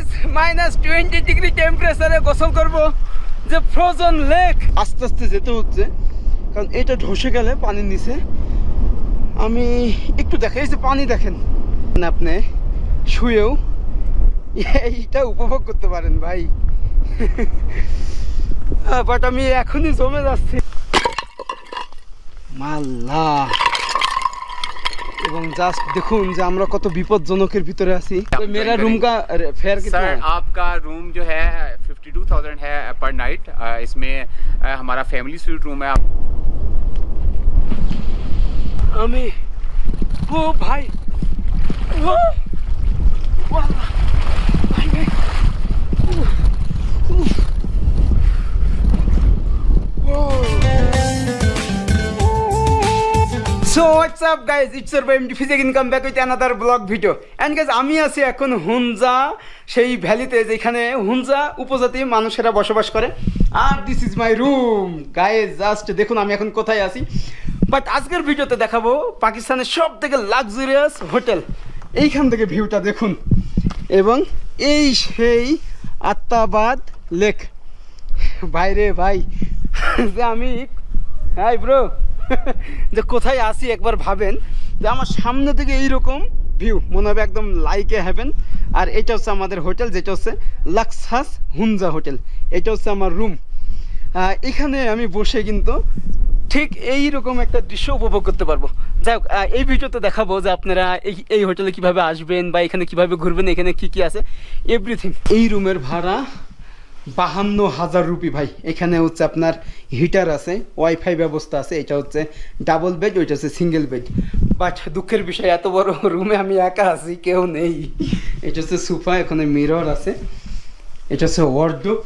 Guys -20 degree টেম্পারেচারে গোসল করব যে ফ্রোজেন লেক। আস্তে আস্তে যেতে হচ্ছে কারণ এটা ধসে গেলে পানির নিচে। আমি একটু দেখাই যে পানি দেখেন, আপনি শুয়েও এইটা উপভোগ করতে পারেন ভাই। বাট আমি এখনই জমে যাচ্ছি মাল্লা। এবং জাস্ট দেখুন যে আমরা কত বিপজ্জনকের ভিতরে আছি। मेरा रूम का फेयर कितना है? सर आपका रूम जो है 52,000 है पर नाइट। इसमें हमारा फैमिली स्वीट रूम है। আমি ও ভাই ও ওয়াল্লাহ ভাই ভাই So what's up guys, it's your boy MD Physic Income back with another vlog video. And guys আমি আছি এখন হুনজা সেই ভ্যালিতে, যেখানে হুনজা উপজাতি মানুষেরা বসবাস করে। আর this is my room guys. Just দেখুন আমি এখন কোথায় আছি। বাট আজকের ভিডিওতে দেখাবো পাকিস্তানের সব থেকে লাক্সারিয়াস হোটেল। এইখান থেকে ভিউটা দেখুন, এবং এই সেই আত্মাবাদ লেক। ভাইরে ভাই যে আমি হাই ব্রো যে কোথায় আসি একবার ভাবেন যে আমার সামনে থেকে এইরকম ভিউ মনে হবে একদম লাইকে হ্যাভেন। আর এটা হচ্ছে আমাদের হোটেল, যেটা হচ্ছে লাক্সাস হুনজা হোটেল। এটা হচ্ছে আমার রুম। এখানে আমি বসে কিন্তু ঠিক এইরকম একটা দৃশ্য উপভোগ করতে পারবো। যাই হোক, এই ভিডিওতে দেখাবো যে আপনারা এই হোটেলে কিভাবে আসবেন বা এখানে কিভাবে ঘুরবেন, এখানে কি কি আছে এভরিথিং। এই রুমের ভাড়া 52,000 রুপি ভাই। এখানে হচ্ছে আপনার হিটার আছে, ওয়াইফাই ব্যবস্থা আছে। এটা হচ্ছে ডাবল বেড, ওইটা হচ্ছে সিঙ্গেল বেড। বাট দুঃখের বিষয় এত বড় রুমে আমি একা আছি, কেউ নেই। এটা হচ্ছে সোফা, এখানে মিরর আছে। এটা হচ্ছে ওয়ার্ডরোব।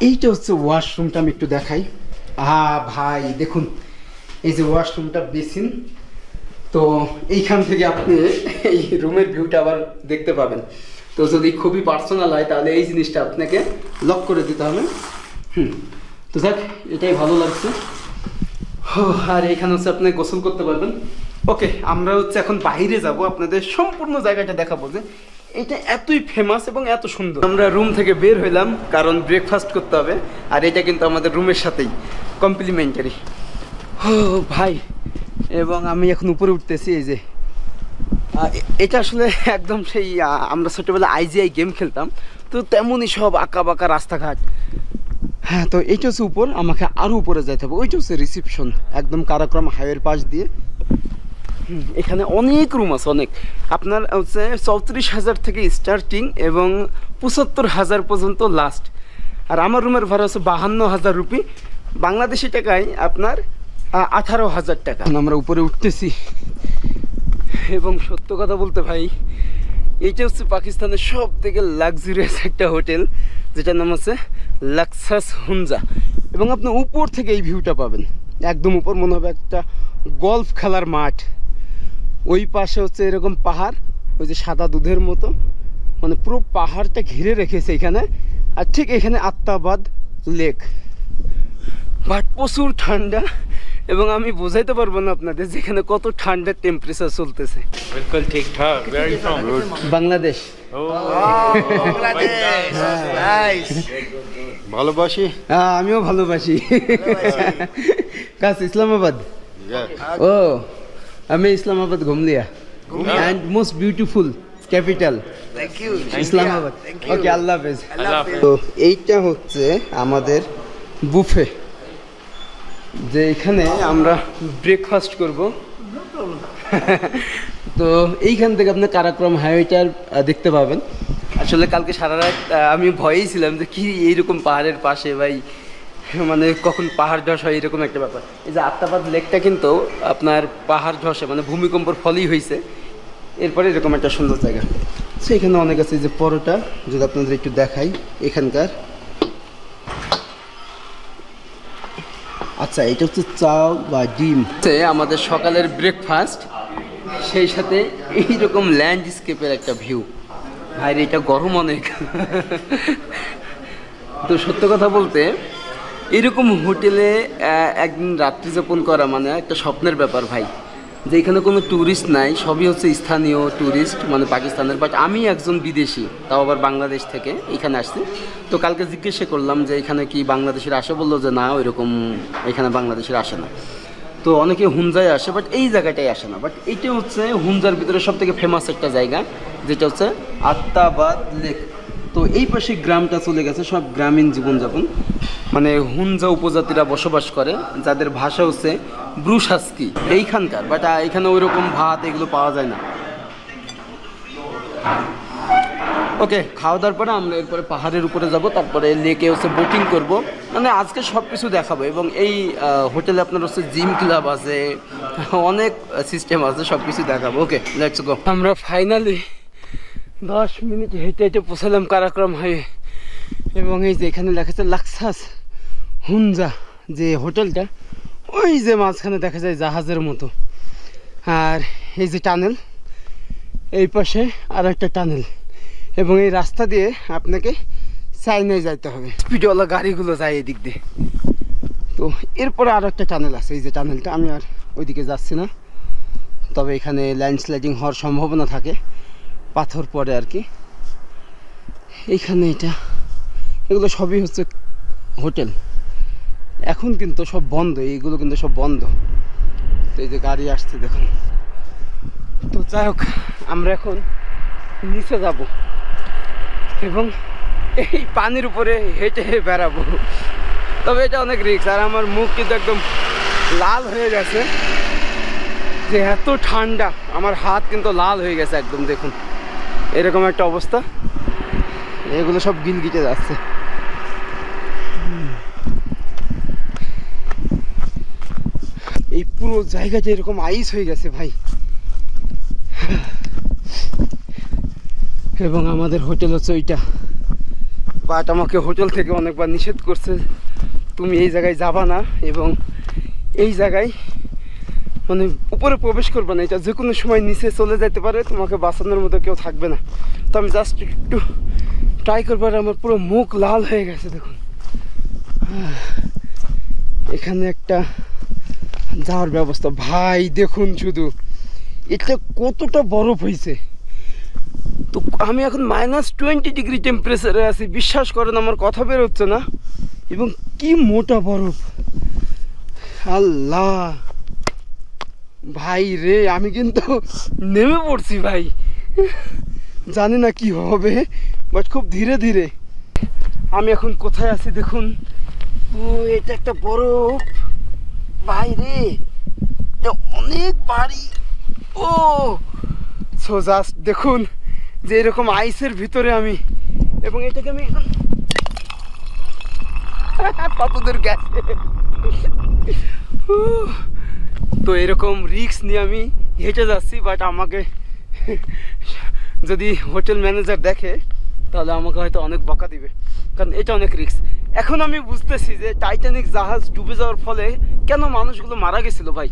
এইটা হচ্ছে ওয়াশরুমটা, আমি একটু দেখাই। ভাই দেখুন এই যে ওয়াশরুমটা, বেসিন। তো এইখান থেকে আপনি এই রুমের ভিউটা আবার দেখতে পাবেন। তো যদি খুবই পার্সোনাল হয় তাহলে এই জিনিসটা আপনাকে লক করে দিতে হবে। তো যাক, এটাই ভালো লাগছে। আর এখানে হচ্ছে আপনি গোসল করতে পারবেন। ওকে, আমরা হচ্ছে এখন বাইরে যাব, আপনাদের সম্পূর্ণ জায়গাটা দেখাবো যে এটা এতই ফেমাস এবং এত সুন্দর। আমরা রুম থেকে বের হইলাম কারণ ব্রেকফাস্ট করতে হবে, আর এটা কিন্তু আমাদের রুমের সাথেই কমপ্লিমেন্টারি। ভাই, এবং আমি এখন উপরে উঠতেছি। এই যে এটা আসলে একদম সেই আমরা ছোটোবেলায় আইজিআই গেম খেলতাম, তো তেমনই সব আঁকা বাঁকা রাস্তাঘাট। হ্যাঁ, তো এইটা হচ্ছে উপর, আমাকে আরও উপরে যেতে হবে। ওইটা হচ্ছে রিসিপশন, একদম কারাক্রম হাইওয়ের পাশ দিয়ে। এখানে অনেক রুম আছে, অনেক। আপনার হচ্ছে 34,000 থেকে স্টার্টিং এবং 75,000 পর্যন্ত লাস্ট। আর আমার রুমের ভাড়া হচ্ছে 52,000 রুপি, বাংলাদেশি টাকায় আপনার 18,000 টাকা। আমরা উপরে উঠতেছি, এবং সত্য কথা বলতে ভাই এইটা হচ্ছে পাকিস্তানের সব থেকে লাক্সারিয়াস একটা হোটেল, যেটার নাম হচ্ছে লাক্সাস হুনজা। এবং আপনি উপর থেকে এই ভিউটা পাবেন, একদম উপর মনে হবে একটা গলফ খেলার মাঠ। ওই পাশে হচ্ছে এরকম পাহাড়, ওই যে সাদা দুধের মতো, মানে পুরো পাহাড়টা ঘিরে রেখেছে এখানে। আর ঠিক এখানে আত্মাবাদ লেক। বাট প্রচুর ঠান্ডা, এবং আমি বোঝাইতে পারবো না আপনাদের যেখানে কত ঠান্ডার টেম্পারেচার চলতেছে। बिल्कुल ठीक ठाक। Where are you from? Bangladesh. ভালোবাসি। আমিও ভালোবাসি। কাজ ইসলামাবাদ। ও আমি ইসলামাবাদ ঘুম লিয়া, and most beautiful capital Islamabad. Okay, আল্লাহ হাফেজ। তো এইটা হচ্ছে আমাদের বুফে, যে এখানে আমরা ব্রেকফাস্ট করব। তো এইখান থেকে আপনি কারাক্রম হাইওয়েটার দেখতে পাবেন। আসলে কালকে সারা রাত আমি ভয়েই ছিলাম যে কি এইরকম পাহাড়ের পাশে ভাই, মানে কখন পাহাড় ধস হয় এরকম একটা ব্যাপার। এই যে আত্মাবাদ লেকটা কিন্তু আপনার পাহাড় ধসে মানে ভূমিকম্পর ফলেই হয়েছে, এরপরে এরকম একটা সুন্দর জায়গা। সো এখানে অনেক আছে। যে পরোটা যদি আপনাদের একটু দেখাই এখানকার। আচ্ছা, এটা হচ্ছে চাও বা ডিম। আমাদের সকালের ব্রেকফাস্ট, সেই সাথে এইরকম ল্যান্ডস্কেপের একটা ভিউ। ভাই এটা গরম অনেক। তো সত্য কথা বলতে এরকম হোটেলে একদিন রাত্রি যাপন করা মানে একটা স্বপ্নের ব্যাপার ভাই। যে এখানে কোনো ট্যুরিস্ট নাই, সবই হচ্ছে স্থানীয় ট্যুরিস্ট, মানে পাকিস্তানের। বাট আমি একজন বিদেশি, তাও আবার বাংলাদেশ থেকে এখানে আসছি। তো কালকে জিজ্ঞেসে করলাম যে এখানে কি বাংলাদেশের আসে, বললো যে না, ওইরকম এখানে বাংলাদেশের আসে না। তো অনেকে হুনজায় আসে, বাট এই জায়গাটাই আসে না। বাট এইটা হচ্ছে হুনজার ভিতরে সব থেকে ফেমাস একটা জায়গা, যেটা হচ্ছে আত্মাবাদ লেক। তো এই পাশে গ্রামটা চলে গেছে, সব গ্রামীণ জীবনযাপন, মানে হুনজা উপজাতিরা বসবাস করে, যাদের ভাষা হচ্ছে ব্রুশাস্কি এইখানকার। বাট এখানে ওই রকম ভাত এগুলো পাওয়া যায় না। ওকে, খাওয়া দাওয়ার পরে আমরা এরপরে পাহাড়ের উপরে যাব, তারপরে লেকে হচ্ছে বোটিং করব, মানে আজকে সব কিছু দেখাবো। এবং এই হোটেলে আপনার হচ্ছে জিম ক্লাব আছে, অনেক সিস্টেম আছে, সব কিছু দেখাবো। ওকে, লেটস গো। আমরা ফাইনালি 10 মিনিট হেঁটে হেঁটে পৌঁছালাম কারাকরম হাইওয়ে। এবং এই যে এখানে লেখা আছে লাক্সাস হুনজা, যে হোটেলটা ওই যে মাঝখানে দেখা যায় জাহাজের মতো। আর এই যে টানেল, এই পাশে আর একটা টানেল, এবং এই রাস্তা দিয়ে আপনাকে চাইনায় যাইতে হবে। স্পিডওয়ালা গাড়িগুলো যায় এদিক দিয়ে। তো এরপরে আরও একটা টানেল আছে, এই যে টানেলটা। আমি আর ওইদিকে যাচ্ছি না, তবে এখানে ল্যান্ডস্লাইডিং হওয়ার সম্ভাবনা থাকে, পাথর পড়ে আর কি। এইখানে এগুলো সবই হচ্ছে হোটেল। এখন কিন্তু সব বন্ধ, এইগুলো কিন্তু সব বন্ধ। তো এই যে গাড়ি আসছে দেখুন। তো যাই হোক, আমরা এখন নিচে যাব এবং এই পানির উপরে হেঁটে বেড়াবো। তবে এটা অনেক রিস্ক, আর আমার মুখ কিন্তু একদম লাল হয়ে গেছে, যে এত ঠান্ডা। আমার হাত কিন্তু লাল হয়ে গেছে একদম, দেখুন এরকম একটা অবস্থা। এগুলো সব গিলগিটে যাচ্ছে। এই পুরো জায়গাটা এরকম আইস হয়ে গেছে ভাই। এবং আমাদের হোটেল হচ্ছে ওইটা। বাট আমাকে হোটেল থেকে অনেকবার নিষেধ করছে, তুমি এই জায়গায় যাবা না, এবং এই জায়গায় মানে উপরে প্রবেশ করবে না, এটা যে কোনো সময় নিচে চলে যেতে পারে, তোমাকে বাঁচানোর মতো কেউ থাকবে না। তো আমি জাস্ট একটু ট্রাই করবার, আমার পুরো মুখ লাল হয়ে গেছে দেখুন। এখানে একটা যাওয়ার ব্যবস্থা, ভাই দেখুন শুধু এটা কতটা বরফ হয়েছে। তো আমি এখন -20 ডিগ্রি টেম্পারেচারে আছি, বিশ্বাস করেন আমার কথা বের হচ্ছে না। এবং কি মোটা বরফ, আল্লাহ ভাই রে, আমি কিন্তু নেমে পড়ছি ভাই, জানি না কি হবে, বাট খুব ধীরে ধীরে। আমি এখন কোথায় আছি দেখুন, ও এটা একটা বরফ ভাই রে, এটা অনেক বাড়ি। ও সো জাস্ট দেখুন যে এরকম আইসের ভিতরে আমি, এবং এটাকে আমি এখন কতদূর গেছে। তো এরকম রিস্ক নিয়ে আমি হেঁটে যাচ্ছি, বাট আমাকে যদি হোটেল ম্যানেজার দেখে তাহলে আমাকে হয়তো অনেক বকা দিবে, কারণ এটা অনেক রিস্ক। এখন আমি বুঝতেছি যে টাইটানিক জাহাজ ডুবে যাওয়ার ফলে কেন মানুষগুলো মারা গেছিল ভাই।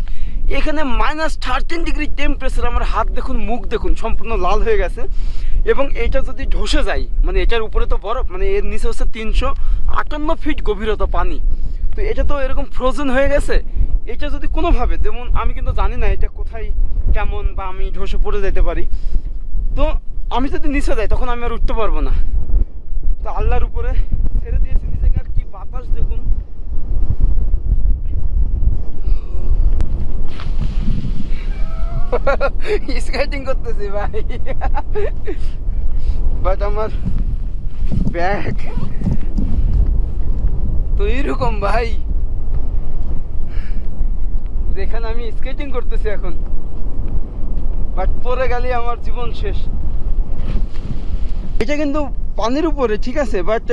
এখানে -13 ডিগ্রি টেম্পারেচার, আমার হাত দেখুন, মুখ দেখুন, সম্পূর্ণ লাল হয়ে গেছে। এবং এটা যদি ধসে যায়, মানে এটার উপরে তো বরফ, মানে এর নিচে হচ্ছে 358 ফিট গভীরতা পানি। তো এটা তো এরকম ফ্রোজেন হয়ে গেছে। এটা যদি কোনোভাবে, যেমন আমি কিন্তু জানি না এটা কোথায় কেমন, বা আমি ধসে পড়ে যেতে পারি। তো আমি যদি নিচে যাই তখন আমি আর উঠতে পারবো না। তো আল্লাহর উপরে ছেড়ে দিয়েছি নিজেকে। আর কি বাতাস দেখুন, স্কেটিং করতেছি ভাই, বাট আমার ব্যাগ তো এইরকম ভাই, যেখানে আমি স্কেটিং করতেছি এখন, বাট পরে গেলে আমার জীবন শেষ। এটা কিন্তু পানির উপরে, ঠিক আছে, বাট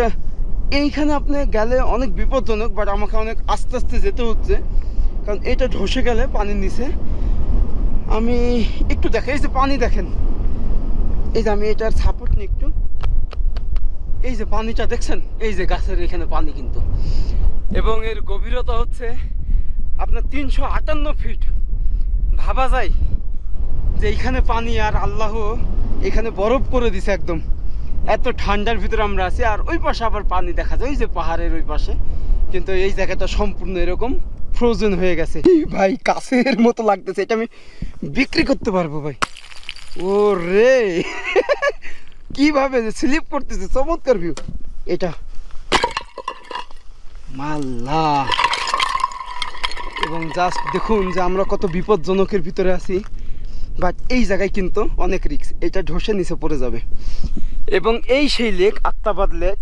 এইখানে আপনি গেলে অনেক বিপজ্জনক। বাট আমাকে অনেক আস্তে আস্তে যেতে হচ্ছে, কারণ এটা ধসে গেলে পানির নিচে। আমি একটু দেখেন, এই যে পানি দেখেন, এই যে আমি এটার সাপোর্ট নিই একটু, এই যে পানিটা দেখছেন, এই যে গাছের এখানে পানি কিন্তু, এবং এর গভীরতা হচ্ছে আপনার 358 ফিট। ভাবা যায় যে এইখানে পানি, আর আল্লাহ এখানে বরফ করে দিছে একদম। এত ঠান্ডার ভিতরে আমরা আছি, আর ওই পাশে আবার পানি দেখা যায়, ওই যে পাহাড়ের ওই পাশে। কিন্তু এই জায়গাটা সম্পূর্ণ এরকম ফ্রোজেন হয়ে গেছে ভাই, কাছের মতো লাগতেছে। এটা আমি বিক্রি করতে পারবো ভাই। ও রে কিভাবে যে স্লিপ করতেছে, চমৎকার ভিউ এটা মাল্লা। এবং জাস্ট দেখুন যে আমরা কত বিপজ্জনকের ভিতরে আছি, বাট এই জায়গায় কিন্তু অনেক রিস্ক, এটা ধসে নিচে পড়ে যাবে। এবং এই সেই লেক, আত্মাবাদ লেক।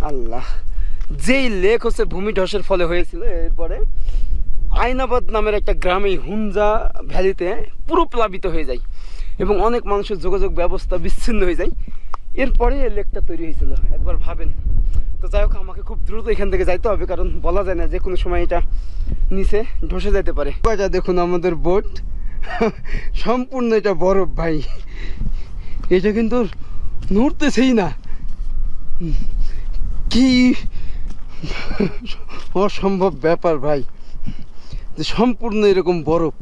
আল্লাহ, যেই লেক হচ্ছে ভূমি ধসের ফলে হয়েছিল, এরপরে আইনাবাদ নামের একটা গ্রামে হুঞ্জা ভ্যালিতে পুরো প্লাবিত হয়ে যায় এবং অনেক মানুষের যোগাযোগ ব্যবস্থা বিচ্ছিন্ন হয়ে যায়। এরপরে এই লেকটা তৈরি হয়েছিল, একবার ভাবেন। তো যাই হোক, আমাকে খুব দ্রুত এখান থেকে যাইতে হবে, কারণ বলা যায় না যে কোনো সময় এটা নিচে ধসে যেতে পারে। এটা দেখুন আমাদের বোট, সম্পূর্ণ এটা বরফ ভাই, এটা কিন্তু নড়তেছেই না। কি অসম্ভব ব্যাপার ভাই, যে সম্পূর্ণ এরকম বরফ,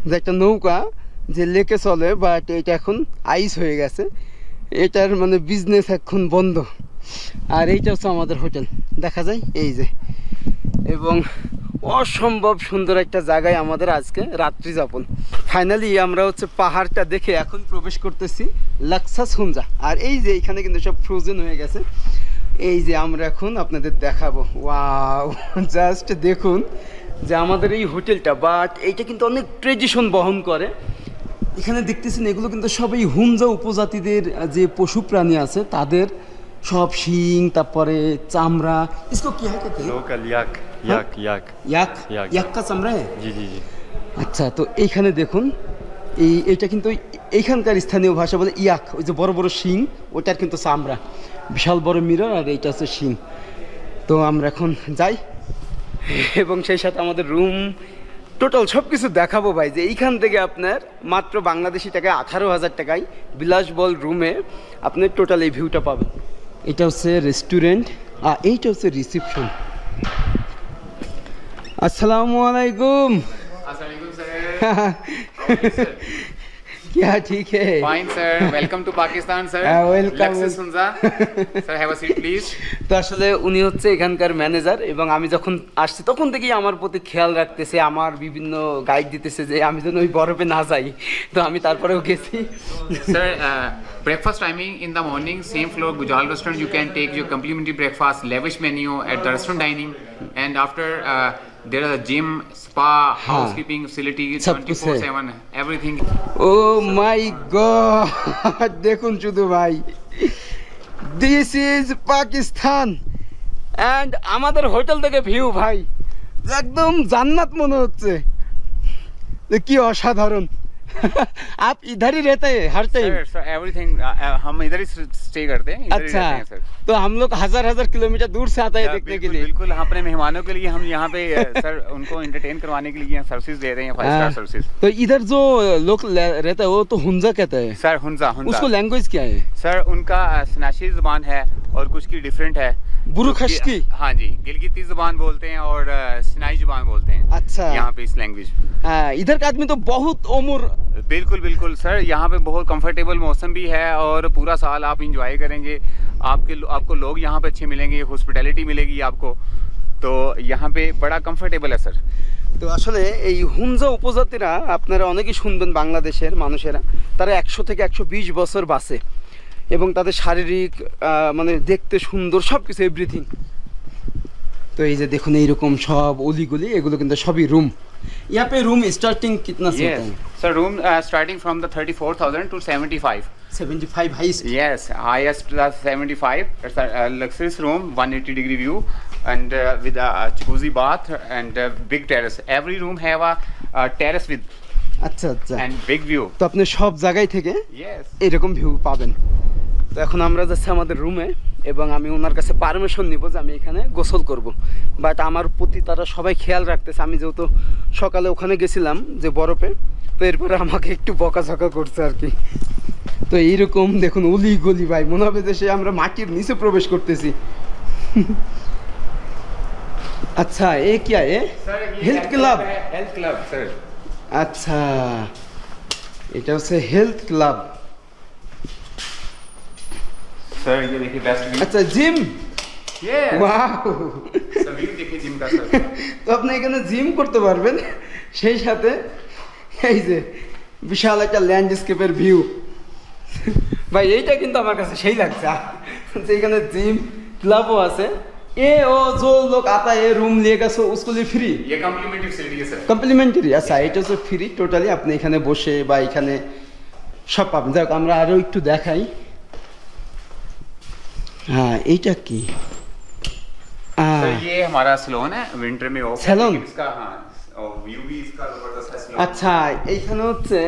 যে একটা নৌকা যে লেকে চলে, বাট এটা এখন আইস হয়ে গেছে, এটার মানে বিজনেস এখন বন্ধ। আর এইটা হচ্ছে আমাদের হোটেল, দেখা যায় এই যে। এবং অসম্ভব সুন্দর একটা জায়গায় আমাদের আজকে রাত্রি যাপন। ফাইনালি আমরা হচ্ছে পাহাড়টা দেখে এখন প্রবেশ করতেছি লাক্সাস হুঞ্জা। আর এই যে এইখানে কিন্তু সব ফ্রোজেন হয়ে গেছে, এই যে আমরা এখন আপনাদের দেখাবো। ওয়াও, জাস্ট দেখুন যে আমাদের এই হোটেলটা, বাট এইটা কিন্তু অনেক ট্রেডিশন বহন করে। এখানে দেখতেছেন এগুলো কিন্তু সবই হুঞ্জা উপজাতিদের যে পশু প্রাণী আছে তাদের সব শিং, তারপরে চামড়া। इसको क्या कहते हैं? लोकल याक याक याक याक याक याक का চামড়া है? जी जी जी আচ্ছা, তো এইখানে দেখুন এইটা কিন্তু এইখানকার স্থানীয় ভাষা বলে ইয়াক। ওই যে বড় বড় শিং, ওটার কিন্তু চামড়া, বিশাল বড় মিরর, আর এইটা হচ্ছে শিং। তো আমরা এখন যাই এবং সেই সাথে আমাদের রুম টোটাল সব কিছু দেখাবো ভাই। যে এইখান থেকে আপনার মাত্র বাংলাদেশি টাকায় 18,000 টাকায় বিলাসবহুল রুমে আপনি টোটাল এই ভিউটা পাবেন। এটা হচ্ছে রেস্টুরেন্ট, আর এইটা হচ্ছে রিসেপশন। আসসালামু আলাইকুম। क्या ठीक है? Fine, sir. Welcome to Pakistan, sir. Welcome. Lexus Hunza. Sir, have a seat, please. তো আসলে উনি হচ্ছে এখানকার ম্যানেজার, এবং আমি যখন আসছি তখন থেকেই আমার প্রতি খেয়াল রাখতেছে, আমার বিভিন্ন গাইড দিতেছে যে আমি যেন ওই বরফে না যাই। তো আমি তারপরেও গেছি। Sir, breakfast timing in the morning, same floor, Gujal restaurant. You can take your complimentary breakfast, lavish menu at the restaurant dining, and after there is a gym, spa, housekeeping facility, सब कुछ है। 24/7, everything. ও মাই god, দেখুন শুধু ভাই, this is Pakistan. And আমাদের hotel থেকে view ভাই একদম জান্নাত মনে হচ্ছে, কি অসাধারণ। आप इधर ही रहते हैं हर टाइम? Sir, everything. हम इधर ही stay करते हैं. इधर ही अच्छा, रहते हैं, sir. तो हम लोग हजार हजार किलोमीटर दूर से आते हैं देखने के लिए। बिल्कुल अपने मेहमानों के लिए हम यहाँ पे सर उनको एंटरटेन करवाने के लिए सर्विस दे रहे हैं, 5 स्टार सर्विस। तो इधर जो लोग रहता है वो तो हुंजा कहता है, सर हुंजा उसको लैंग्वेज क्या है? सर उनका स्नाशी जुबान है और कुछ की डिफरेंट है। बुरुखश की? हाँ जी, गिलगिती जुबान बोलते हैं और सिनाई जुबान बोलते हैं। अच्छा, यहाँ पे इस लैंग्वेज। हाँ, इधर का आदमी तो बहुत उम्र। बिल्कुल बिल्कुल सर, यहाँ पे बहुत कंफर्टेबल मौसम भी है और पूरा साल आप इंजॉय करेंगे। आपको लोग यहाँ पे अच्छे मिलेंगे, हॉस्पिटैलिटी मिलेगी आपको, तो यहाँ पे बड़ा कंफर्टेबल है सर। তো আসলে এই হুঞ্জা উপজাতিরা আপনারা অনেকেই শুনবেন, বাংলাদেশের মানুষেরা তারা 100 থেকে 120 বছর বাঁচে, এবং তাদের শারীরিক মানে দেখতে সুন্দর সব কিছু, এভরিথিং। তো এই যে দেখুন এইরকম সব অলিগলি, এগুলো কিন্তু সবই রুম। यहाँ पे रूम स्टार्टिंग कितना से होता है? Sir room starting from the 34,000 to 75. 75 highest? Yes, highest 75. It's a luxurious room, 180 degree view, and with a jacuzzi bath and big terrace. Every room have a terrace with আচ্ছা আচ্ছা, and big view. তো আপনি সব জায়গায় থেকে Yes. এরকম view পাবেন। তো এখন আমরা যাচ্ছি আমাদের রুমে, এবং আমি ওনার কাছে পারমিশন নিব যে আমি এখানে গোসল করব। বাট আমার প্রতি তারা সবাই খেয়াল রাখতেছে, আমি যেহেতু সকালে ওখানে গেছিলাম যে বরফে, তো এরপরে আমাকে একটু বকাঝকা করছে আর কি। তো এইরকম দেখুন অলি গলি ভাই, মনে হবে যে সে আমরা মাটির নিচে প্রবেশ করতেছি। আচ্ছা, এ কি এ health club? Health club, sir. আচ্ছা, এটা হচ্ছে হেলথ ক্লাব। Sir, ये देखिए बेस्ट view. अच्छा, gym? Yes. Wow, Sir, The view देखिए जिम का सर। তো আপনি এখানে জিম করতে পারবেন, সেই সাথে এই যে বিশাল একটা ল্যান্ডস্কেপের ভিউ। ভাই এইটা কিন্তু আমার কাছে সেই লাগছে যে এখানে জিম ক্লাবও আছে। এ ও जो लोग आता है रूम लेगा सो उसको लिए फ्री, ये कम्प्लीमेंट्री फैसिलिटी है सर। কমপ্লিমেন্টারি। আচ্ছা এটা হচ্ছে ফ্রি টোটালি, আপনি এখানে বসে বা এখানে সব পাবেন। যাই হোক আমরা আরও একটু দেখাই। হ্যাঁ এইটা কি? सर ये हमारा सैलून है, विंटर में ऑफ सैलून? इसका हाँ और व्यू भी इसका जबरदस्त है सैलून। আচ্ছা এইখানে হচ্ছে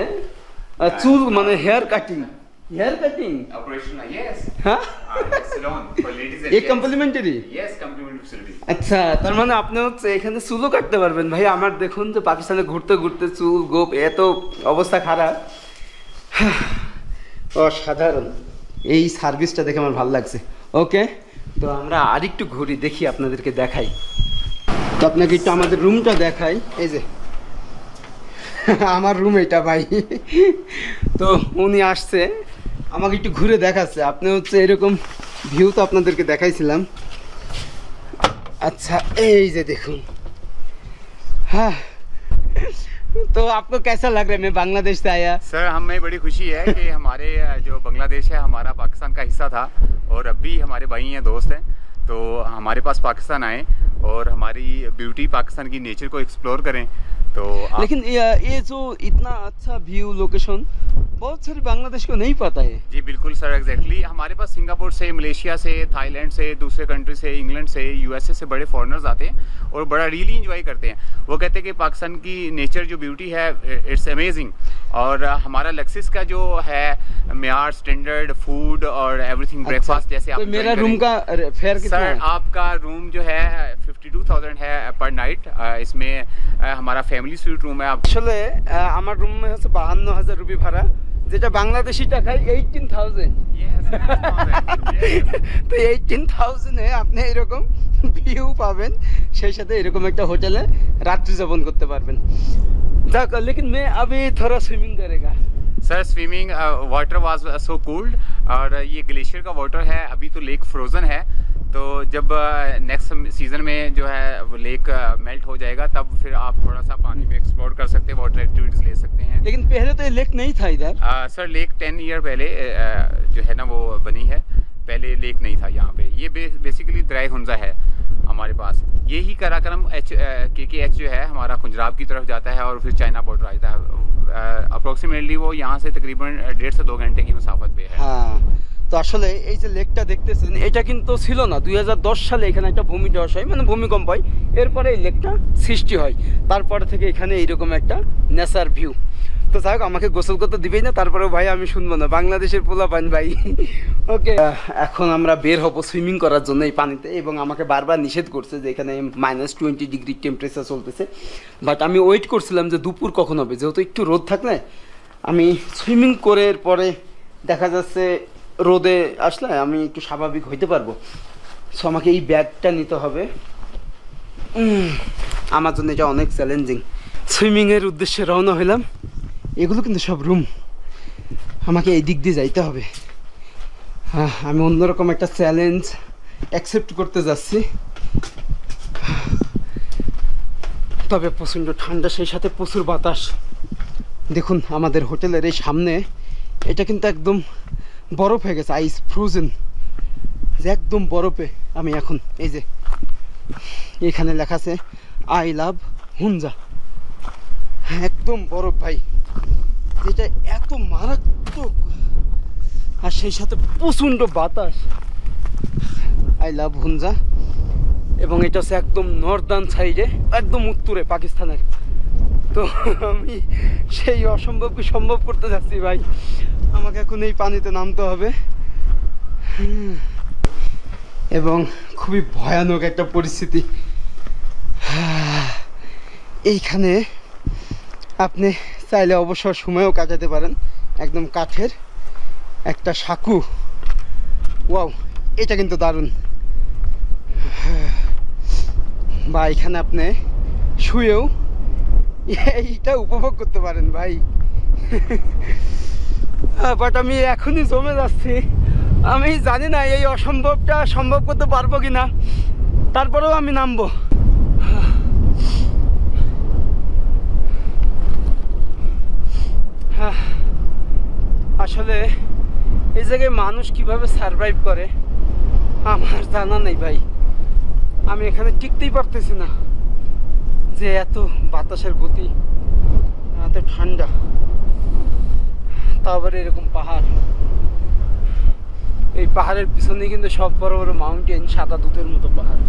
চুল মানে hair cutting, hair cutting. Operation yes হ্যাঁ सैलून फॉर लेडीज এই কমপ্লিমেন্টারি। Yes complimentary facility. আচ্ছা তার মানে আপনি হচ্ছে এখানে চুলও কাটতে পারবেন। ভাই আমার দেখুন যে পাকিস্তানে ঘুরতে ঘুরতে চুল গোপ এত অবস্থা খারাপ, অসাধারণ। এই সার্ভিসটা দেখে আমার ভালো লাগছে। ওকে তো আমরা আরেকটু ঘুরি, দেখি আপনাদেরকে দেখাই। তো আপনাকে একটু আমাদের রুমটা দেখাই। এই যে আমার রুম এটা ভাই। তো উনি আসছে আমাকে একটু ঘুরে দেখাচ্ছে। আপনি হচ্ছে এরকম ভিউ তো আপনাদেরকে দেখাইছিলাম। अच्छा এই যে দেখুন। हाँ तो आपको कैसा लग रहा है? मैं बांग्लादेश से आया। सर हमें बड़ी खुशी है कि हमारे जो बांग्लादेश है हमारा पाकिस्तान का हिस्सा था और अब भी हमारे भाई हैं, दोस्त हैं, तो हमारे पास पाकिस्तान आए और हमारी ब्यूटी पाकिस्तान की नेचर को एक्सप्लोर करें। तो लेकिन ये जो इतना अच्छा व्यू लोकेशन बहुत सारे बांग्लादेश को नहीं पता है। जी बिल्कुल सर एग्जैक्टली हमारे पास सिंगापुर से, मलेशिया से, थाईलैंड से, दूसरे कंट्री से, इंग्लैंड से, यूएसए से बड़े फॉरेनर्स आते हैं और बड़ा रियली इंजॉय करते हैं। वो कहते हैं कि पाकिस्तान की नेचर जो ब्यूटी है इट्स अमेजिंग। और हमारा लक्सिस का जो है म्यार, स्टैंडर्ड फूड और एवरीथिंग ब्रेकफास्ट जैसे आप तो मेरा enjoy रूम करेंगे। का फेयर कितना सर है? आपका रूम जो है 52,000 है पर नाइट। इसमें हमारा फैमिली स्वीट रूम है। आप আসলে আমার রুমে হচ্ছে 52,000 রুপি ভাড়া, যেটা বাংলাদেশি টাকায় 18,000। তো 18,000-এ আপনি এরকম ভিউ পাবেন, সেই সাথে এরকম একটা হোটেলে রাত্রি যাপন করতে পারবেন। যাক लेकिन मैं अभी थोड़ा स्विमिंग करेगा। Sir swimming water was so cold और ये ग्लेशियर का वाटर है, अभी तो लेक फ्रोज़न है, तो जब नेक्स्ट सीज़न में जो है वो लेक मेल्ट हो जाएगा तब फिर आप थोड़ा सा पानी में एक्सप्लोर कर सकते हैं, वाटर एक्टिविटीज़ ले सकते हैं। लेकिन पहले तो ये लेक नहीं था इधर। सर लेक 10 ईयर पहले जो है ना वो बनी है, पहले लेक नहीं था यहाँ पे। ये बेसिकली द्राई हुंजा है हमारे पास। यही कराकरम KKH जो है हमारा खुंजराब की तरफ जाता है और फिर चाइना बॉर्डर आता है। अप्रोक्सीमेटली वो यहाँ से तकरीबन 1.5 से 2 घंटे की मुसाफत पे है। হ্যাঁ তো আসলে এই যে লেকটা দেখতেছেন এটা কিন্তু ছিল না। 2010 সালে এখানে একটা ভূমিধস হয়, মানে ভূমিকম্প হয়, এরপরে এই লেকটা সৃষ্টি হয়। তারপর থেকে এখানে এইরকম একটা নেচার ভিউ। তো যাই হোক আমাকে গোসল করতে দিবেই না, তারপরেও ভাই আমি শুনবো না, বাংলাদেশের পোলা পান ভাই। ওকে এখন আমরা বের হবো সুইমিং করার জন্য এই পানিতে, এবং আমাকে বারবার নিষেধ করছে যে এখানে -20 ডিগ্রি টেম্পারেচার চলতেছে। বাট আমি ওয়েট করছিলাম যে দুপুর কখন হবে, যেহেতু একটু রোদ থাকলে আমি সুইমিং করে পরে দেখা যাচ্ছে রোদে আসলে আমি একটু স্বাভাবিক হইতে পারবো। সো আমাকে এই ব্যাগটা নিতে হবে। আমার জন্য এটা অনেক চ্যালেঞ্জিং। সুইমিংয়ের উদ্দেশ্যে রওনা হইলাম। এগুলো কিন্তু সব রুম, আমাকে এই দিক দিয়ে যাইতে হবে। হ্যাঁ আমি অন্যরকম একটা চ্যালেঞ্জ অ্যাকসেপ্ট করতে যাচ্ছি। তবে প্রচণ্ড ঠান্ডা, সেই সাথে প্রচুর বাতাস। দেখুন আমাদের হোটেলের এই সামনে এটা কিন্তু একদম বরফ হয়ে গেছে, আইস ফ্রোজেন, যে একদম বরফে। আমি এখন এই যে এখানে লেখা আছে আই লাভ হুঞ্জা, একদম বরফ ভাই, যেটা এত মারাত্মক, আর সেই সাথে প্রচণ্ড বাতাস। আই লাভ হুঞ্জা, এবং এটা হচ্ছে একদম নর্দার্ন সাইডে, একদম উত্তরে পাকিস্তানের। তো আমি সেই অসম্ভবকে সম্ভব করতে যাচ্ছি ভাই। আমাকে এখন এই পানিতে নামতে হবে, এবং খুবই ভয়ানক একটা পরিস্থিতি। এইখানে আপনি চাইলে অবসর সময়ও কাটাতে পারেন। একদম কাঠের একটা সাঁকু, ওয়াও এটা কিন্তু দারুণ। বা এখানে আপনি শুয়েও এইটা উপভোগ করতে পারেন ভাই। বাট আমি এখনই জমে যাচ্ছি, আমি জানি না এই অসম্ভবটা সম্ভব করতে পারবো কি না। তারপরেও আমি নামবো। আসলে এই জায়গায় মানুষ কিভাবে সারভাইভ করে আমার জানা নেই ভাই। আমি এখানে টিকতেই পারতেছি না, যে এত বাতাসের গতি, এত ঠান্ডা, তারপরে এরকম পাহাড়। এই পাহাড়ের পিছনে কিন্তু সব বড় বড় মাউন্টেন, সাদা দুধের মতো পাহাড়,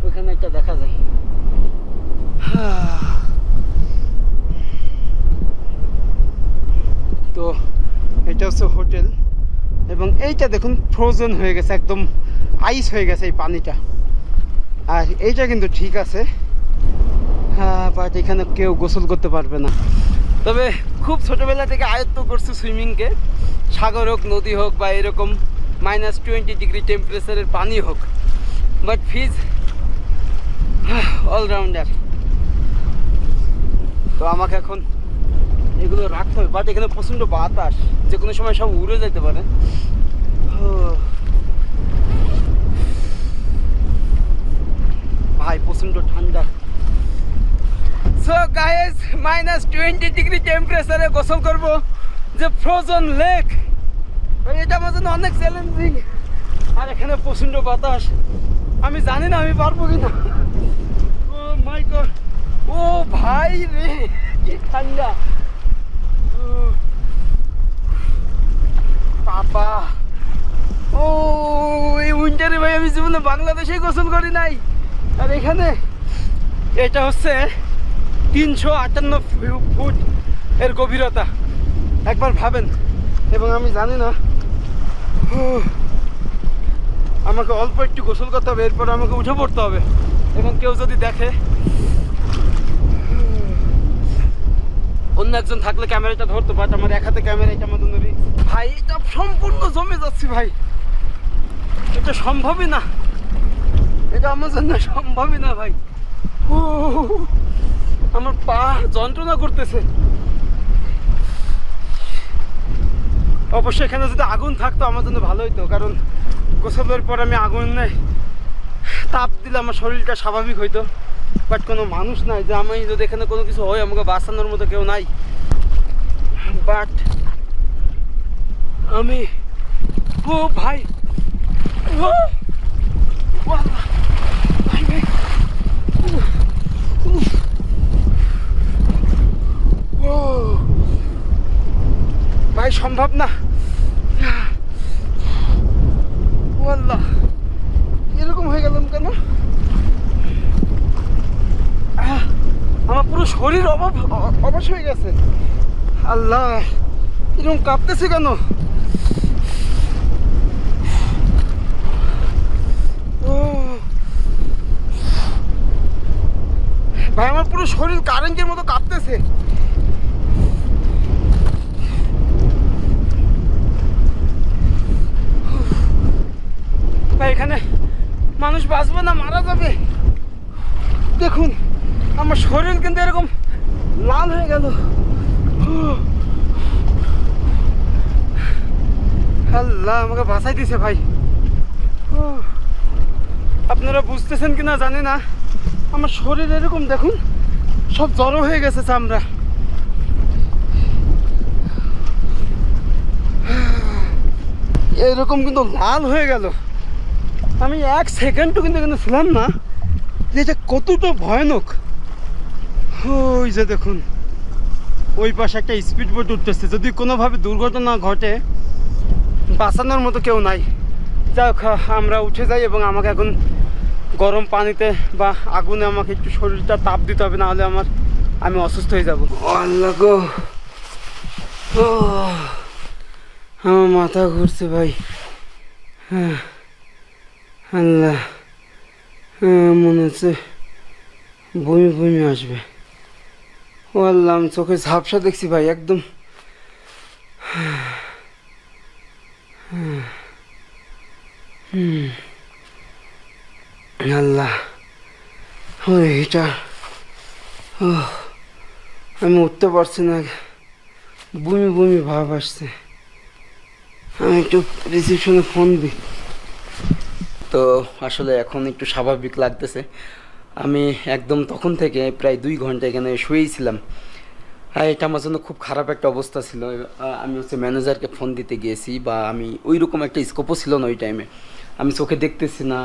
ওইখানে একটা দেখা যায়। তো এটা হচ্ছে হোটেল, এবং এইটা দেখুন ফ্রোজেন হয়ে গেছে, একদম আইস হয়ে গেছে এই পানিটা। আর এইটা কিন্তু ঠিক আছে, হ্যাঁ, বাট এখানে কেউ গোসল করতে পারবে না। তবে খুব ছোটোবেলা থেকে আয়ত্ত করছি সুইমিংকে, সাগর হোক, নদী হোক, বা এরকম -20 ডিগ্রি টেম্পারেচারের পানি হোক, বাট ফিজ অলরাউন্ডার। তো আমাকে এখন এগুলো রাখতে হবে, বাট এখানে প্রচণ্ড বাতাস, যে কোনো সময় সব উড়ে যেতে পারে। ভাই প্রচণ্ড ঠান্ডা। সো গাইস, -20 ডিগ্রি টেম্পারেচারে গোসল করব যে ফ্রোজেন লেক, এটা আমার জন্য অনেক চ্যালেঞ্জিং। আর এখানে প্রচণ্ড বাতাস, আমি জানি না আমি পারবো কিনা। ও মাই গড, ও ভাই রে, কি ঠান্ডা বাবা। ও এই উইন্টারে ভাই আমি জীবনে বাংলাদেশেই গোসল করি নাই। আর এখানে এটা হচ্ছে 358 ফুট এর গভীরতা, একবার ভাবেন। এবং আমি জানি না, আমাকে অল্প একটু গোসল করতে হবে, এরপর আমাকে উঠে পড়তে হবে। এবং কেউ যদি দেখে, অন্য একজন থাকলে ক্যামেরাটা ধরতো, বাট আমার এক হাতে ক্যামেরা, এটা আমার জন্য রিস্ক। ভাই এটা সম্পূর্ণ জমে যাচ্ছি ভাই, এটা সম্ভবই না, এটা আমার জন্য সম্ভবই না ভাই। আমার পা যন্ত্রণা করতেছে। অবশ্যই এখানে যদি আগুন থাকতো আমার জন্য ভালো হতো, কারণ গোসলের পর আমি আগুনে তাপ দিলে আমার শরীরটা স্বাভাবিক হইতো। বাট কোনো মানুষ নাই, যে আমি যদি এখানে কোনো কিছু হয় আমাকে বাঁচানোর মতো কেউ নাই। বাট আমি, ও ভাই, ও ভাই ভাই, ও ভাই সম্ভব না। আল্লাহ, এরকম হয়ে গেলাম কেন? আমার পুরো শরীর অবশ হয়ে গেছে। আল্লাহ, এরকম কাঁপতেছে কেন? ও ভাই, আমার পুরো শরীর কারেন্টের মতো কাঁপতেছে। ভাই এখানে মানুষ বাঁচবে না, মারা যাবে। দেখুন আমার শরীর কিন্তু এরকম লাল হয়ে গেল। আল্লাহ আমাকে বাঁচাই দিছে ভাই। আপনারা বুঝতেছেন কিনা জানি না, আমার শরীর এরকম দেখুন সব জড়ো হয়ে গেছে চামড়া। এরকম কিন্তু লাল হয়ে গেল। আমি এক সেকেন্ডও কিন্তু এখানে ছিলাম না যে এটা কতটা ভয়ানক। ওই যে দেখুন ওই পাশে একটা স্পিড বোট উঠতেছে, যদি কোনোভাবে দুর্ঘটনা ঘটে বাঁচানোর মতো কেউ নাই। যাই হোক, আমরা উঠে যাই এবং আমাকে এখন গরম পানিতে বা আগুনে আমাকে একটু শরীরটা তাপ দিতে হবে, নাহলে আমি অসুস্থ হয়ে যাবো। আল্লাহ গো, আমার মাথা ঘুরছে ভাই। হ্যাঁ আল্লাহ, মনে হচ্ছে বমি বমি আসবে। ও আল্লাহ, আমি চোখে ঝাপসা দেখছি ভাই একদম। আল্লাহ, এটা আমি উঠতে পারছি না, বমি বমি ভাব আসছে। আমি একটু রিসেপশনে ফোন দিই। তো আসলে এখন একটু স্বাভাবিক লাগতেছে। আমি একদম তখন থেকে প্রায় 2 ঘন্টা এখানে শুয়েই ছিলাম। এটা আমার জন্য খুব খারাপ একটা অবস্থা ছিল। আমি হচ্ছে ম্যানেজারকে ফোন দিতে গিয়েছি, বা আমি ওই রকম একটা স্কোপও ছিল না ওই টাইমে, আমি চোখে দেখতেছি না।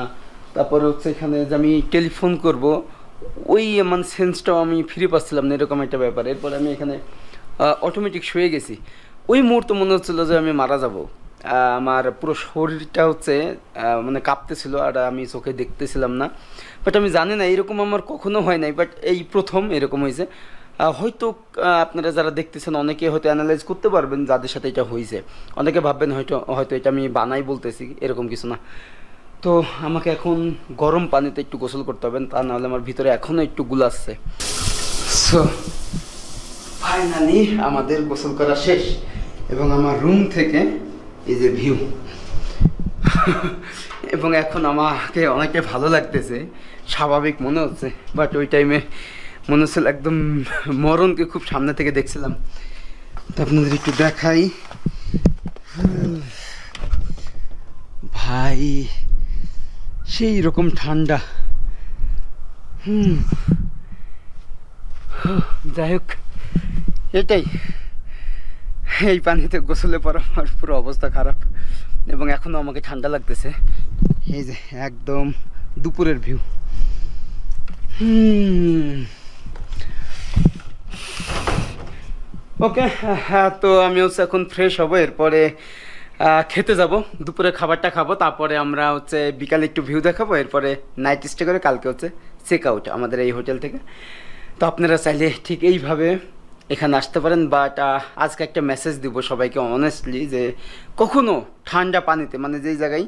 তারপরে হচ্ছে এখানে যে আমি টেলিফোন করব, ওই মানে সেন্সটাও আমি ফিরে পাচ্ছিলাম না, এরকম একটা ব্যাপার। এরপর আমি এখানে অটোমেটিক শুয়ে গেছি। ওই মুহূর্তে মনে হচ্ছিলো যে আমি মারা যাব। আমার পুরো শরীরটা হচ্ছে মানে কাঁপতেছিল, আর আমি চোখে দেখতেছিলাম না। বাট আমি জানি না, এরকম আমার কখনো হয় নাই, বাট এই প্রথম এরকম হয়েছে। হয়তো আপনারা যারা দেখতেছেন অনেকে হয়তো অ্যানালাইজ করতে পারবেন যাদের সাথে এটা হয়েছে। অনেকে ভাববেন হয়তো হয়তো এটা আমি বানাই বলতেছি, এরকম কিছু না। তো আমাকে এখন গরম পানিতে একটু গোসল করতে হবে, তা নাহলে আমার ভিতরে এখনও একটু গুলাচ্ছে। সো ফাইনালি আমাদের গোসল করা শেষ, এবং আমার রুম থেকে এই যে ভিউ এবং এখন আমাকে অনেকটাই ভালো লাগতেছে, স্বাভাবিক মনে হচ্ছে। বাট ওই টাইমে মনে হচ্ছিল একদম মরণকে খুব সামনে থেকে দেখছিলাম। তো আপনাদের একটু দেখাই, ভাই সেই রকম ঠান্ডা। যাই হোক, এটাই, এই পানিতে গোসলে পর আমার পুরো অবস্থা খারাপ, এবং এখনও আমাকে ঠান্ডা লাগতেছে। এই যে একদম দুপুরের ভিউ। ওকে, হ্যাঁ, তো আমি হচ্ছে এখন ফ্রেশ হব, এরপরে খেতে যাব, দুপুরে খাবারটা খাবো, তারপরে আমরা হচ্ছে বিকালে একটু ভিউ দেখাবো, এরপরে নাইট স্টে করে কালকে হচ্ছে চেক আউট আমাদের এই হোটেল থেকে। তো আপনারা চাইলে ঠিক এইভাবে এখানে আসতে পারেন। বাট আজকে একটা মেসেজ দিব সবাইকে অনেস্টলি, যে কখনো ঠান্ডা পানিতে, মানে যেই জায়গায়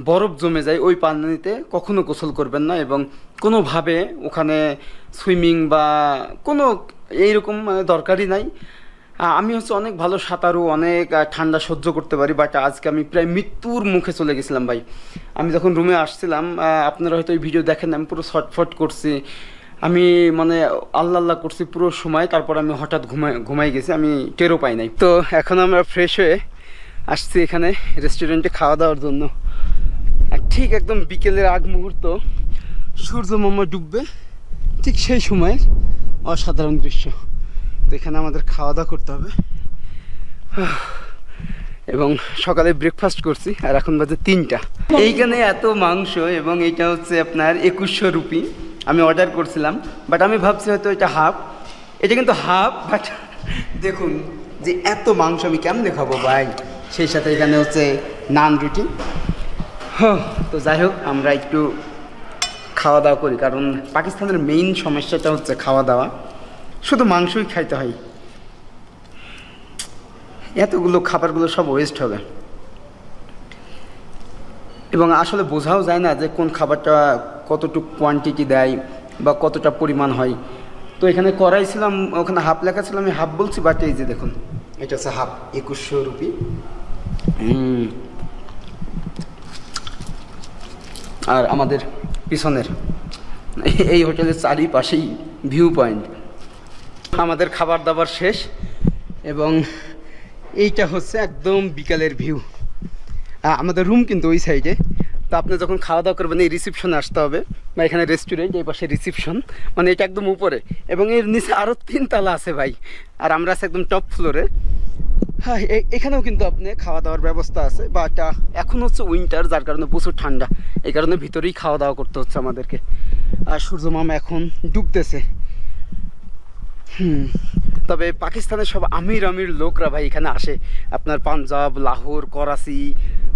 বরফ জমে যায় ওই পানিতে কখনো গোসল করবেন না, এবং কোনোভাবে ওখানে সুইমিং বা কোনো এইরকম মানে দরকারই নাই। আমি হচ্ছে অনেক ভালো সাঁতারু, অনেক ঠান্ডা সহ্য করতে পারি, বাট আজকে আমি প্রায় মৃত্যুর মুখে চলে গেছিলাম ভাই। আমি যখন রুমে আসছিলাম, আপনারা হয়তো এই ভিডিও দেখেন, আমি পুরো ছটফট করছি, আমি মানে আল্লাহ আল্লাহ করছি পুরো সময়। তারপর আমি হঠাৎ ঘুমাই গেছি, আমি টেরও পাই নাই। তো এখন আমরা ফ্রেশ হয়ে আসছি এখানে রেস্টুরেন্টে খাওয়া দাওয়ার জন্য। আর ঠিক একদম বিকেলের আগ মুহূর্ত, সূর্য মামা ডুববে, ঠিক সেই সময়ের অসাধারণ দৃশ্য। তো এখানে আমাদের খাওয়া দাওয়া করতে হবে, এবং সকালে ব্রেকফাস্ট করছি, আর এখন বাজে 3টা। এইখানে এত মাংস, এবং এইটা হচ্ছে আপনার 2100 রুপি আমি অর্ডার করছিলাম। বাট আমি ভাবছি হয়তো এটা হাফ, এটা কিন্তু হাফ। বাট দেখুন যে এত মাংস আমি কেমনে খাবো ভাই। সেই সাথে এখানে হচ্ছে নান রুটি। তো যাই হোক, আমরা একটু খাওয়া দাওয়া করি, কারণ পাকিস্তানের মেইন সমস্যাটা হচ্ছে খাওয়া দাওয়া, শুধু মাংসই খাইতে হয়। এতগুলো খাবারগুলো সব ওয়েস্ট হবে, এবং আসলে বোঝাও যায় না যে কোন খাবারটা কতটুকু কোয়ান্টিটি দেয় বা কতটা পরিমাণ হয়। তো এখানে করাইছিলাম, ওখানে হাফ লেখা ছিল, আমি হাফ বলছি, বাট এই যে দেখুন এটা হচ্ছে হাফ, 2100 রুপি। আর আমাদের পিছনের এই হোটেলের চারিপাশেই ভিউ পয়েন্ট। আমাদের খাবার দাবার শেষ, এবং এইটা হচ্ছে একদম বিকালের ভিউ। আমাদের রুম কিন্তু ওই সাইডে। তো আপনি যখন খাওয়া দাওয়া করবেন এই রিসিপশনে আসতে হবে, বা এখানে রেস্টুরেন্ট, এই পাশে রিসিপশন, মানে এটা একদম উপরে, এবং এর নিচে আরও 3 তলা আছে ভাই। আর আমরা আছি একদম টপ ফ্লোরে। হ্যাঁ, এখানেও কিন্তু আপনি খাওয়া দাওয়ার ব্যবস্থা আছে, বাট এখন হচ্ছে উইন্টার, যার কারণে প্রচুর ঠান্ডা, এই কারণে ভিতরেই খাওয়া দাওয়া করতে হচ্ছে আমাদেরকে। আর সূর্য মামা এখন ডুবতেছে। তবে পাকিস্তানের সব আমির আমির লোকরা ভাই এখানে আসে, আপনার পাঞ্জাব, লাহোর, করাচি,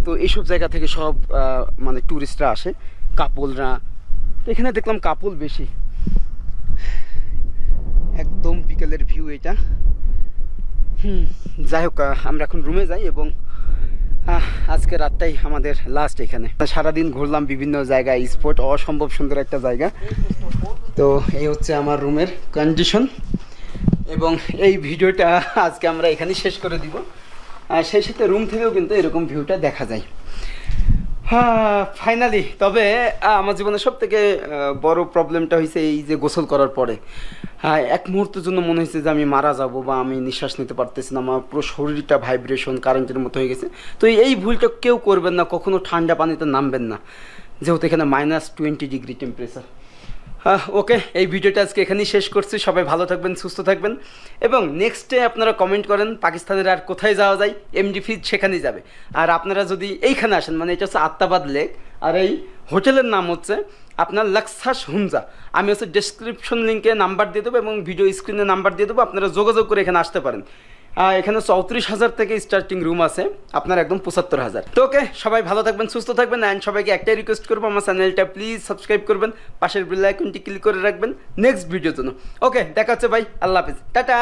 তো এইসব জায়গা থেকে সব মানে ট্যুরিস্টরা আসে, কাপলরা। তো এখানে দেখলাম কাপল বেশি। একদম বিকেলের ভিউ এটা। যাই হোক, আমরা এখন রুমে যাই, এবং আজকে রাতটাই আমাদের লাস্ট এখানে। সারাদিন ঘুরলাম বিভিন্ন জায়গায়, স্পট, অসম্ভব সুন্দর একটা জায়গা। তো এই হচ্ছে আমার রুমের কন্ডিশন, এবং এই ভিডিওটা আজকে আমরা এখানেই শেষ করে দিব। আর সেই সাথে রুম থেকেও কিন্তু এরকম ভিউটা দেখা যায়। ফাইনালি, তবে আমার জীবনের সব থেকে বড় প্রবলেমটা হয়েছে এই যে গোসল করার পরে এক মুহূর্তের জন্য মনে হয়েছে যে আমি মারা যাব, বা আমি নিঃশ্বাস নিতে পারতেছি না, আমার পুরো শরীরটা ভাইব্রেশন কারেন্টের মতো হয়ে গেছে। তো এই ভুলটা কেউ করবেন না, কখনো ঠান্ডা পানিতে নামবেন না। যেহেতু এখানে -20 টেম্পারেচার। ওকে, এই ভিডিওটা আজকে এখানেই শেষ করছি। সবাই ভালো থাকবেন, সুস্থ থাকবেন, এবং নেক্সটে আপনারা কমেন্ট করেন পাকিস্তানের আর কোথায় যাওয়া যায়, এমডি ফিজ সেখানেই যাবে। আর আপনারা যদি এইখানে আসেন, মানে এটা হচ্ছে আত্মাবাদ লেক, আর এই হোটেলের নাম হচ্ছে আপনার লাক্সাস হুনজা। আমি হচ্ছে ডেসক্রিপশন লিঙ্কে নাম্বার দিয়ে দেবো এবং ভিডিও স্ক্রিনে নাম্বার দিয়ে দেবো, আপনারা যোগাযোগ করে এখানে আসতে পারেন। এখানে 34,000 থেকে স্টার্টিং রুম আছে, আপনার একদম 75,000। তো ওকে, সবাই ভালো থাকবেন, সুস্থ থাকবেন, অ্যান্ড সবাইকে একটাই রিকোয়েস্ট করবো, আমার চ্যানেলটা প্লিজ সাবস্ক্রাইব করবেন, পাশের বেল আইকনটি ক্লিক করে রাখবেন নেক্সট ভিডিওর জন্য। ওকে, দেখা হচ্ছে ভাই, আল্লাহ হাফিজ, টাটা।